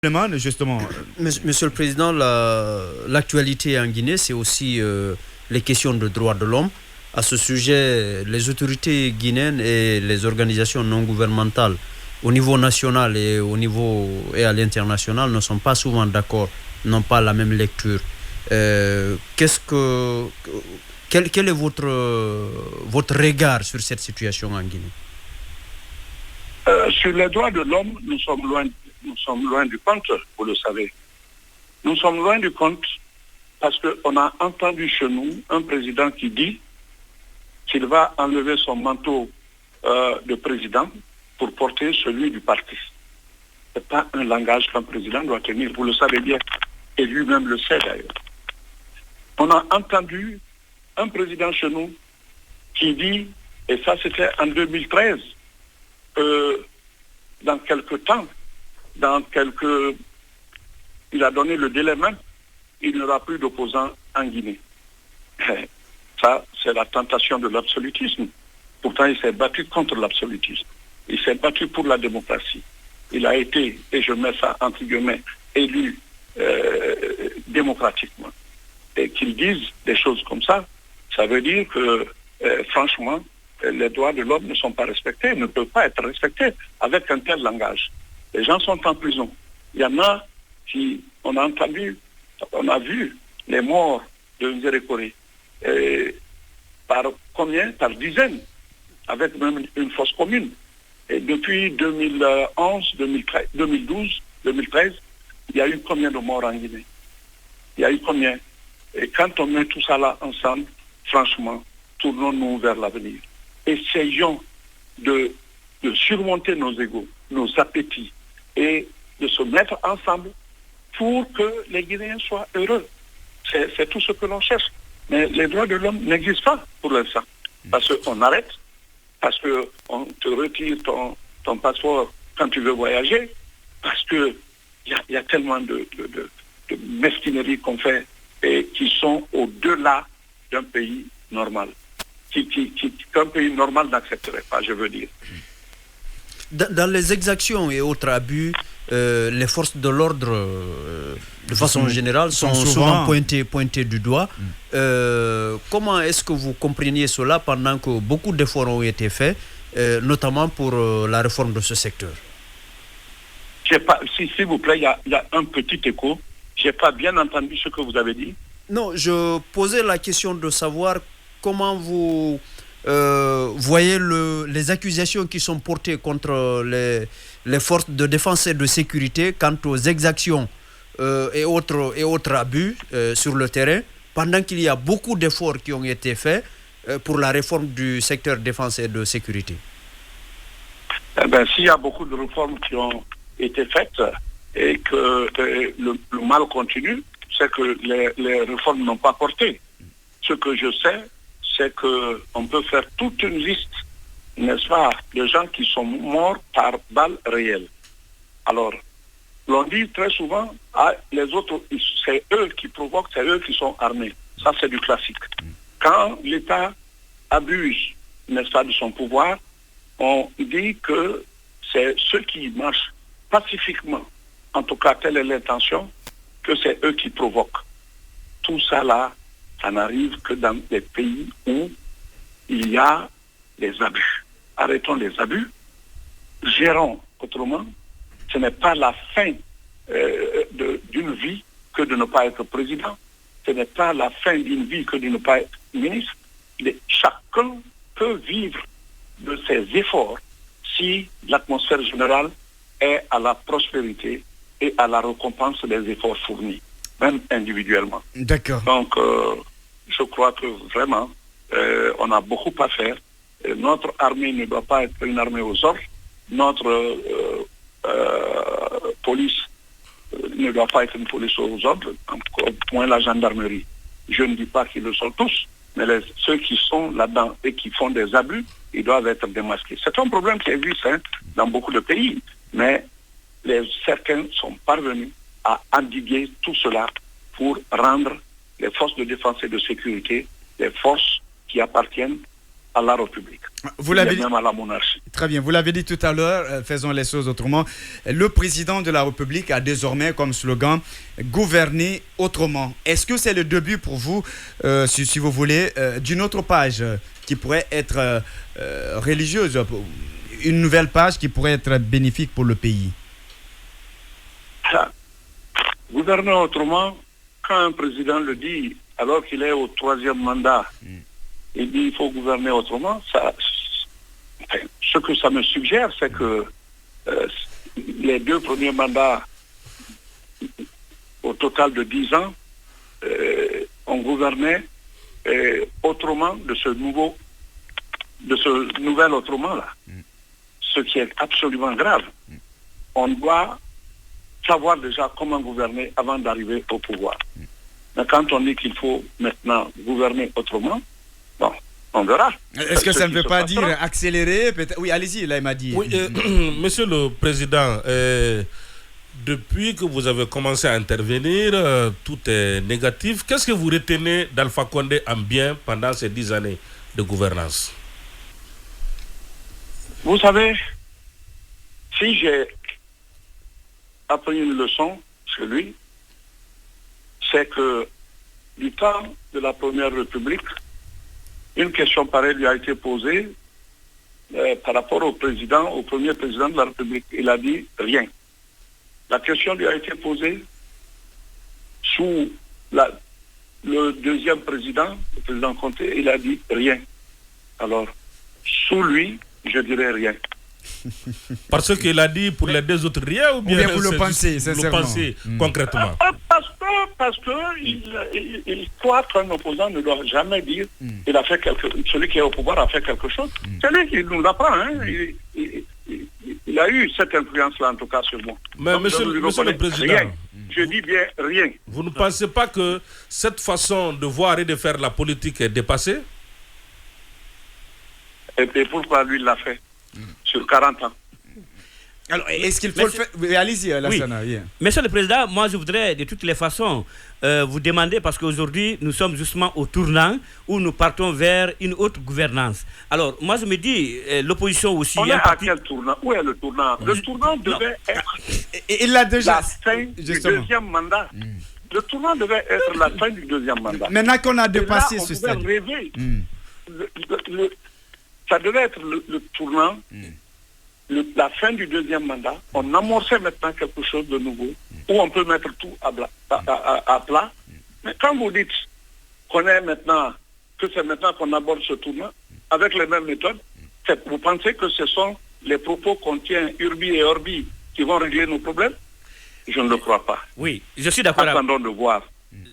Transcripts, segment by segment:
Justement. Monsieur le Président, l'actualité en Guinée, c'est aussi les questions de droits de l'homme. À ce sujet, les autorités guinéennes et les organisations non gouvernementales au niveau national et à l'international ne sont pas souvent d'accord, n'ont pas la même lecture. Quel est votre regard sur cette situation en Guinée? Sur les droits de l'homme, nous sommes loin du compte, vous le savez. Nous sommes loin du compte parce qu'on a entendu chez nous un président qui dit qu'il va enlever son manteau de président pour porter celui du parti. Ce n'est pas un langage qu'un président doit tenir, vous le savez bien, et lui-même le sait d'ailleurs. On a entendu un président chez nous qui dit, et ça c'était en 2013, dans quelques temps, il a donné le délai même, il n'y aura plus d'opposants en Guinée. Ça, c'est la tentation de l'absolutisme. Pourtant, il s'est battu contre l'absolutisme. Il s'est battu pour la démocratie. Il a été, et je mets ça entre guillemets, élu démocratiquement. Et qu'il dise des choses comme ça, ça veut dire que, franchement, les droits de l'homme ne sont pas respectés, ne peuvent pas être respectés avec un tel langage. Les gens sont en prison. Il y en a qui, on a vu les morts de Nzérékoré. Par combien? Par dizaines, avec même une fosse commune. Et depuis 2011, 2012, 2013, il y a eu combien de morts en Guinée? Il y a eu combien? Et quand on met tout ça là ensemble, franchement, tournons-nous vers l'avenir. Essayons de surmonter nos égos, nos appétits et de se mettre ensemble pour que les Guinéens soient heureux. C'est tout ce que l'on cherche. Mais les droits de l'homme n'existent pas pour l'instant. Parce qu'on arrête, parce qu'on te retire ton passeport quand tu veux voyager, parce qu'il y a tellement de mesquineries qu'on fait et qui sont au-delà d'un pays normal. Qu'un pays normal n'accepterait pas, je veux dire. Dans les exactions et autres abus, les forces de l'ordre, de façon générale, sont souvent pointées du doigt. Comment est-ce que vous compreniez cela pendant que beaucoup d'efforts ont été faits, notamment pour la réforme de ce secteur? S'il vous plaît, il y a un petit écho. Je n'ai pas bien entendu ce que vous avez dit. Non, je posais la question de savoir comment vous voyez les accusations qui sont portées contre les forces de défense et de sécurité quant aux exactions et autres abus sur le terrain, pendant qu'il y a beaucoup d'efforts qui ont été faits pour la réforme du secteur défense et de sécurité. S'il y a beaucoup de réformes qui ont été faites et que le mal continue, c'est que les réformes n'ont pas porté. Ce que je sais, c'est qu'on peut faire toute une liste, n'est-ce pas, de gens qui sont morts par balles réelles. Alors, l'on dit très souvent, les autres, c'est eux qui provoquent, c'est eux qui sont armés. Ça, c'est du classique. Quand l'État abuse, n'est-ce pas, de son pouvoir, on dit que c'est ceux qui marchent pacifiquement, en tout cas, telle est l'intention, que c'est eux qui provoquent. Tout ça là, ça n'arrive que dans des pays où il y a des abus. Arrêtons les abus, gérons autrement. Ce n'est pas la fin d'une vie que de ne pas être président. Ce n'est pas la fin d'une vie que de ne pas être ministre. Chacun peut vivre de ses efforts si l'atmosphère générale est à la prospérité et à la récompense des efforts fournis, même individuellement. D'accord. Donc, je crois que vraiment, on a beaucoup à faire. Notre armée ne doit pas être une armée aux ordres. Notre police ne doit pas être une police aux ordres, au moins la gendarmerie. Je ne dis pas qu'ils le sont tous, mais ceux qui sont là-dedans et qui font des abus, ils doivent être démasqués. C'est un problème qui existe dans beaucoup de pays, mais certains sont parvenus à endiguer tout cela pour rendre les forces de défense et de sécurité des forces qui appartiennent à la République. Vous l'avez dit, même à la monarchie. très bien, vous l'avez dit tout à l'heure, faisons les choses autrement. Le président de la République a désormais comme slogan « Gouverner autrement ». Est-ce que c'est le début pour vous, si vous voulez, d'une autre page qui pourrait être religieuse, une nouvelle page qui pourrait être bénéfique pour le pays? Gouverner autrement, quand un président le dit, alors qu'il est au 3e mandat, il dit il faut gouverner autrement, ce que ça me suggère, c'est que les 2 premiers mandats, au total de 10 ans, on gouvernait autrement de ce nouvel autrement-là. Ce qui est absolument grave. On doit savoir déjà comment gouverner avant d'arriver au pouvoir. Mais quand on dit qu'il faut maintenant gouverner autrement, bon, on verra. Est-ce que ça ne veut pas dire accélérer peut-être? Oui, allez-y, là, il m'a dit. Oui, Monsieur le Président, depuis que vous avez commencé à intervenir, tout est négatif. Qu'est-ce que vous retenez d'Alpha Condé en bien pendant ces 10 années de gouvernance? Vous savez, si j'ai appris une leçon chez lui, c'est que du temps de la Première République, une question pareille lui a été posée par rapport au premier président de la République. Il a dit rien. La question lui a été posée sous le deuxième président, le président Conté, il a dit rien. Alors, sous lui, je dirais rien. Parce qu'il a dit pour les 2 autres rien ou bien vous le pensez, sincèrement? Vous le pensez concrètement? Parce que il croit qu'un opposant ne doit jamais dire il a fait celui qui est au pouvoir a fait quelque chose. C'est lui qui nous l'apprend. Hein. Il a eu cette influence-là, en tout cas, sur moi. Mais donc, monsieur le Président, rien. Je dis bien rien. Vous ne pensez pas que cette façon de voir et de faire la politique est dépassée? Et pourquoi lui, il l'a fait sur 40 ans? Alors, est-ce qu'il faut le faire? Allez-y, Lassana. Oui. Monsieur le Président, moi je voudrais de toutes les façons vous demander, parce qu'aujourd'hui nous sommes justement au tournant où nous partons vers une autre gouvernance. Alors, moi je me dis, l'opposition aussi... On est à quel tournant? Où est le tournant? Le tournant devait être il l'a déjà, la fin du 2e mandat. Le tournant devait être la fin du 2e mandat. Maintenant qu'on a dépassé ce stade, on pouvait rêver. Ça devait être le tournant, la fin du 2e mandat. On amorçait maintenant quelque chose de nouveau, où on peut mettre tout à plat. Mais quand vous dites qu'on est maintenant, que c'est maintenant qu'on aborde ce tournant, avec les mêmes méthodes, vous pensez que ce sont les propos qu'on tient Urbi et Orbi qui vont régler nos problèmes? Je ne le crois pas. Oui, je suis d'accord. Attendons de voir.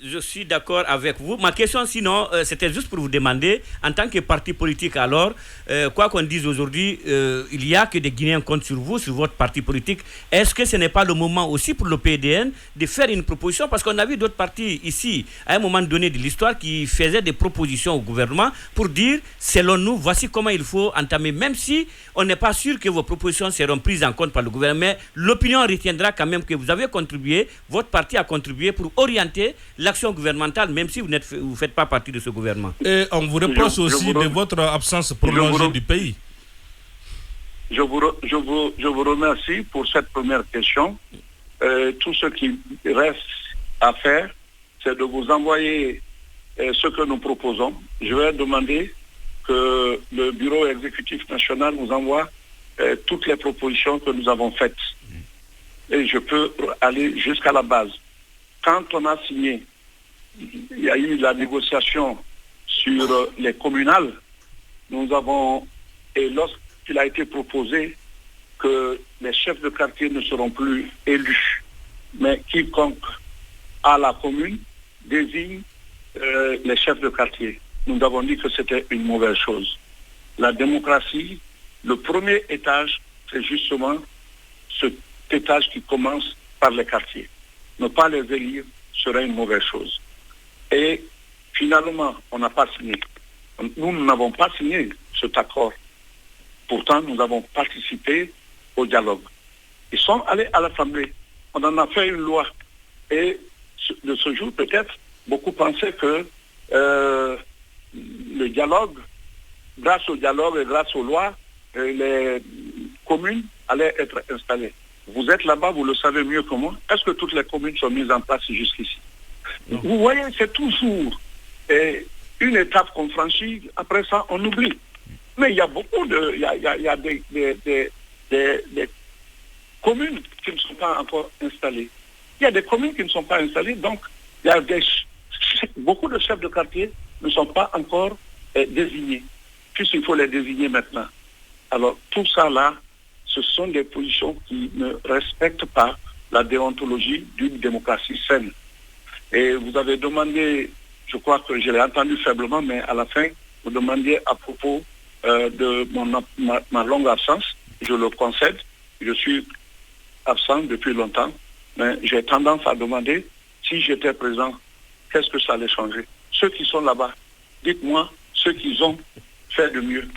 Je suis d'accord avec vous. Ma question, sinon, c'était juste pour vous demander, en tant que parti politique, alors, quoi qu'on dise aujourd'hui, il y a que des Guinéens comptent sur vous, sur votre parti politique. Est-ce que ce n'est pas le moment aussi pour le PDN de faire une proposition? Parce qu'on a vu d'autres partis ici, à un moment donné de l'histoire, qui faisaient des propositions au gouvernement pour dire, selon nous, voici comment il faut entamer, même si on n'est pas sûr que vos propositions seront prises en compte par le gouvernement. Mais l'opinion retiendra quand même que vous avez contribué, votre parti a contribué pour orienter l'action gouvernementale, même si vous ne faites pas partie de ce gouvernement. Et on vous reproche aussi de votre absence prolongée du pays. Je vous remercie pour cette première question. Tout ce qui reste à faire, c'est de vous envoyer ce que nous proposons. Je vais demander que le bureau exécutif national nous envoie toutes les propositions que nous avons faites. Et je peux aller jusqu'à la base. Quand on a signé, il y a eu la négociation sur les communales, nous avons, et lorsqu'il a été proposé que les chefs de quartier ne seront plus élus, mais quiconque à la commune désigne les chefs de quartier. Nous avons dit que c'était une mauvaise chose. La démocratie, le premier étage, c'est justement cet étage qui commence par les quartiers. Ne pas les élire serait une mauvaise chose. Et finalement, on n'a pas signé. Nous n'avons pas signé cet accord. Pourtant, nous avons participé au dialogue. Ils sont allés à l'Assemblée. On en a fait une loi. Et de ce jour, peut-être, beaucoup pensaient que le dialogue grâce au dialogue et grâce aux lois, les communes allaient être installées. Vous êtes là-bas, vous le savez mieux que moi. Est-ce que toutes les communes sont mises en place jusqu'ici? Vous voyez, c'est toujours une étape qu'on franchit, après ça, on oublie. Mais il y a beaucoup de... Il y a des communes qui ne sont pas encore installées. Il y a des communes qui ne sont pas installées, donc il y a beaucoup de chefs de quartier ne sont pas encore désignés, puisqu'il faut les désigner maintenant. Alors tout ça là, ce sont des positions qui ne respectent pas la déontologie d'une démocratie saine. Et vous avez demandé, je crois que je l'ai entendu faiblement, mais à la fin, vous demandiez à propos de ma longue absence. Je le concède, je suis absent depuis longtemps, mais j'ai tendance à demander, si j'étais présent, qu'est-ce que ça allait changer? Ceux qui sont là-bas, dites-moi ce qu'ils ont fait de mieux.